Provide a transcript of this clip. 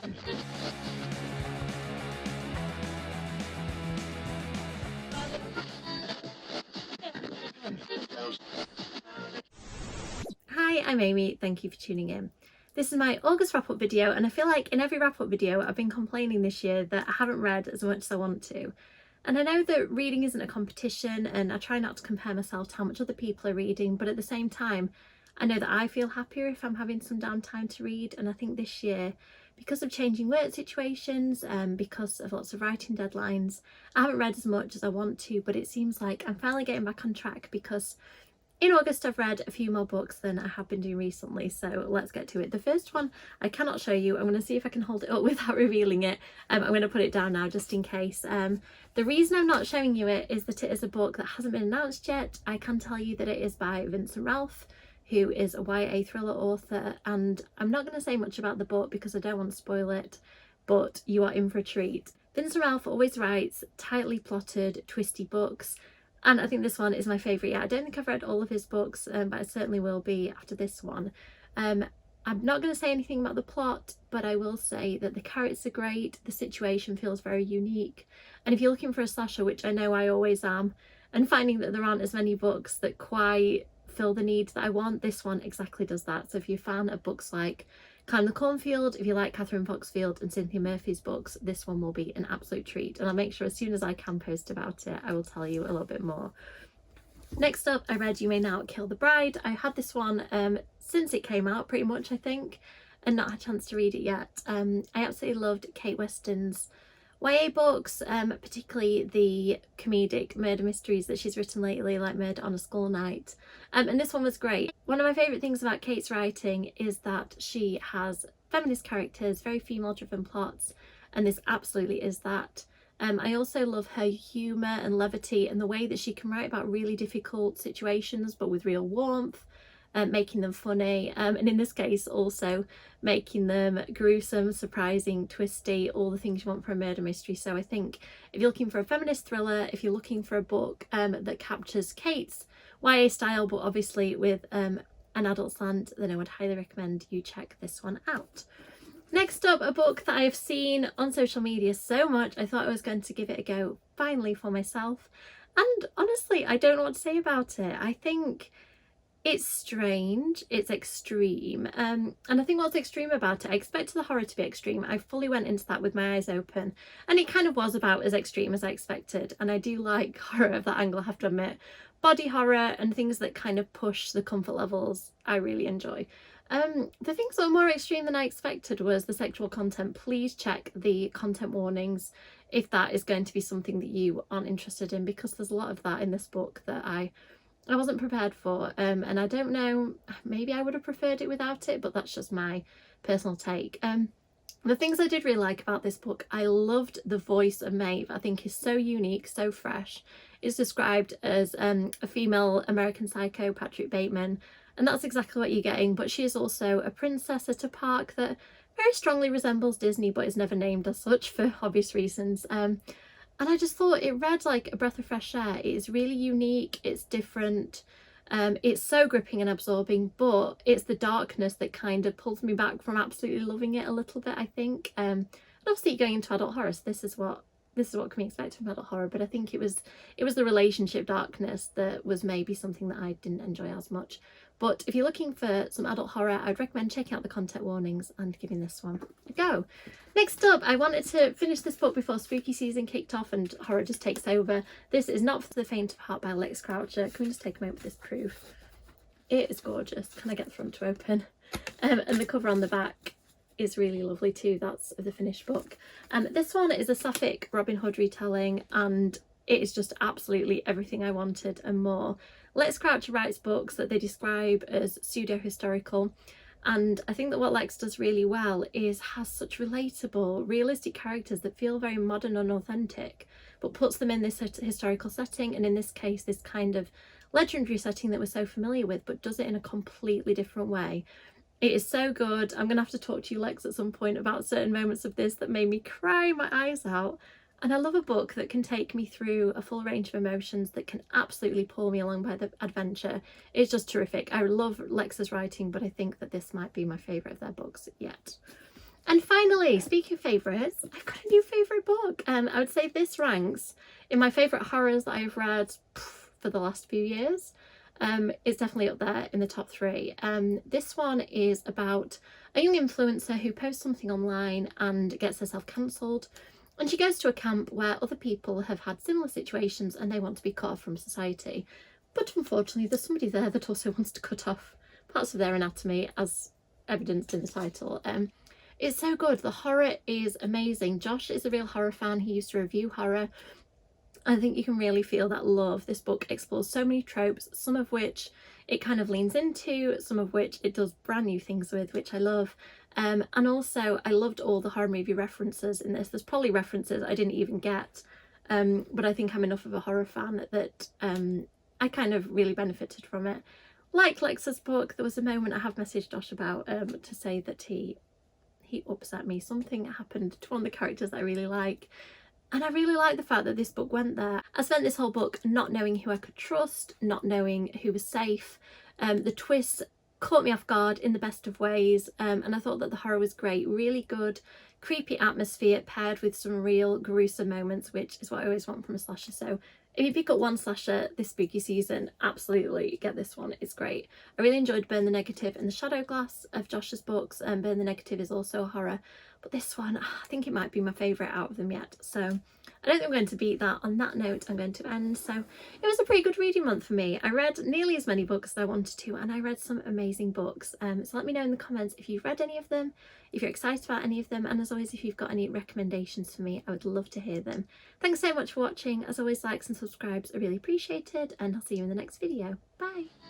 Hi, I'm Amy, thank you for tuning in. This is my August wrap-up video, and I feel like in every wrap-up video I've been complaining this year that I haven't read as much as I want to. And I know that reading isn't a competition, and I try not to compare myself to how much other people are reading, but at the same time I know that I feel happier if I'm having some downtime to read. And I think this year, because of changing work situations and because of lots of writing deadlines, I haven't read as much as I want to, but it seems like I'm finally getting back on track because in August I've read a few more books than I have been doing recently, so let's get to it. The first one I cannot show you. I'm going to see if I can hold it up without revealing it. I'm going to put it down now just in case. The reason I'm not showing you it is that it is a book that hasn't been announced yet. I can tell you that it is by Vincent Ralph, who is a YA thriller author, and I'm not going to say much about the book because I don't want to spoil it, but you are in for a treat. Vincent Ralph always writes tightly plotted, twisty books, and I think this one is my favourite yet. I don't think I've read all of his books, but I certainly will be after this one. I'm not going to say anything about the plot, but I will say that the characters are great, the situation feels very unique, and if you're looking for a slasher, which I know I always am, and finding that there aren't as many books that quite fill the needs that I want, this one exactly does that. So if you're a fan of books like Climb the Cornfield, if you like Catherine Foxfield and Cynthia Murphy's books, this one will be an absolute treat, and I'll make sure as soon as I can post about it I will tell you a little bit more. Next up, I read You May Now Kill the Bride. I had this one since it came out pretty much, I think, and not had a chance to read it yet. I absolutely loved Kate Weston's YA books, particularly the comedic murder mysteries that she's written lately, like Murder on a School Night, and this one was great. One of my favourite things about Kate's writing is that she has feminist characters, very female driven plots, and this absolutely is that. I also love her humour and levity and the way that she can write about really difficult situations but with real warmth, making them funny, and in this case also making them gruesome, surprising, twisty, all the things you want for a murder mystery. So I think if you're looking for a feminist thriller, if you're looking for a book that captures Kate's YA style but obviously with an adult slant, then I would highly recommend you check this one out. Next up, a book that I have seen on social media so much I thought I was going to give it a go finally for myself, and honestly I don't know what to say about it. I think it's strange, it's extreme, and I think what's extreme about it, I expected the horror to be extreme. I fully went into that with my eyes open, and it kind of was about as extreme as I expected, and I do like horror of that angle, I have to admit. Body horror and things that kind of push the comfort levels I really enjoy. The things that were more extreme than I expected was the sexual content. Please check the content warnings if that is going to be something that you aren't interested in, because there's a lot of that in this book that I wasn't prepared for, and I don't know, maybe I would have preferred it without it, but that's just my personal take. The things I did really like about this book, I loved the voice of Maeve. I think is so unique, so fresh. It's described as a female American Psycho, Patrick Bateman, and that's exactly what you're getting, but she is also a princess at a park that very strongly resembles Disney but is never named as such for obvious reasons. And I just thought it read like a breath of fresh air. It is really unique, it's different, it's so gripping and absorbing, but it's the darkness that kind of pulls me back from absolutely loving it a little bit, I think. And obviously going into adult horror, so this is what can be expected from adult horror, but I think it was the relationship darkness that was maybe something that I didn't enjoy as much. But if you're looking for some adult horror, I'd recommend checking out the content warnings and giving this one a go. Next up, I wanted to finish this book before spooky season kicked off and horror just takes over. This is Not for the Faint of Heart by Lex Croucher. Can we just take a moment for this proof? It is gorgeous. Can I get the front to open? And the cover on the back is really lovely too. That's the finished book. This one is a sapphic Robin Hood retelling, and it is just absolutely everything I wanted and more. Lex Croucher writes books that they describe as pseudo-historical, and I think that what Lex does really well is has such relatable, realistic characters that feel very modern and authentic, but puts them in this historical setting, and in this case this kind of legendary setting that we're so familiar with, but does it in a completely different way. It is so good. I'm gonna have to talk to you, Lex, at some point about certain moments of this that made me cry my eyes out. And I love a book that can take me through a full range of emotions, that can absolutely pull me along by the adventure. It's just terrific. I love Lex's writing, but I think that this might be my favourite of their books yet. And finally, speaking of favourites, I've got a new favourite book. I would say this ranks in my favourite horrors that I've read for the last few years. It's definitely up there in the top 3. This one is about a young influencer who posts something online and gets herself cancelled. And she goes to a camp where other people have had similar situations and they want to be cut off from society. But unfortunately, there's somebody there that also wants to cut off parts of their anatomy, as evidenced in the title. It's so good. The horror is amazing. Josh is a real horror fan. He used to review horror. I think you can really feel that love. This book explores so many tropes, some of which it kind of leans into, some of which it does brand new things with, which I love. And also I loved all the horror movie references in this. There's probably references I didn't even get, but I think I'm enough of a horror fan that I kind of really benefited from it. Like Lex's book, there was a moment I have messaged Josh about to say that he upset me. Something happened to one of the characters that I really like. And I really like the fact that this book went there. I spent this whole book not knowing who I could trust, not knowing who was safe. The twists caught me off guard in the best of ways, and I thought that the horror was great. Really good, creepy atmosphere paired with some real gruesome moments, which is what I always want from a slasher. So if you pick up one slasher this spooky season, absolutely get this one. It's great. I really enjoyed Burn the Negative and The Shadow Glass of Josh's books, and Burn the Negative is also a horror. But this one, I think it might be my favourite out of them yet. So I don't think I'm going to beat that. On that note, I'm going to end. So it was a pretty good reading month for me. I read nearly as many books as I wanted to, and I read some amazing books. So let me know in the comments if you've read any of them, if you're excited about any of them, and as always, if you've got any recommendations for me, I would love to hear them. Thanks so much for watching. As always, likes and subscribes are really appreciated, and I'll see you in the next video. Bye!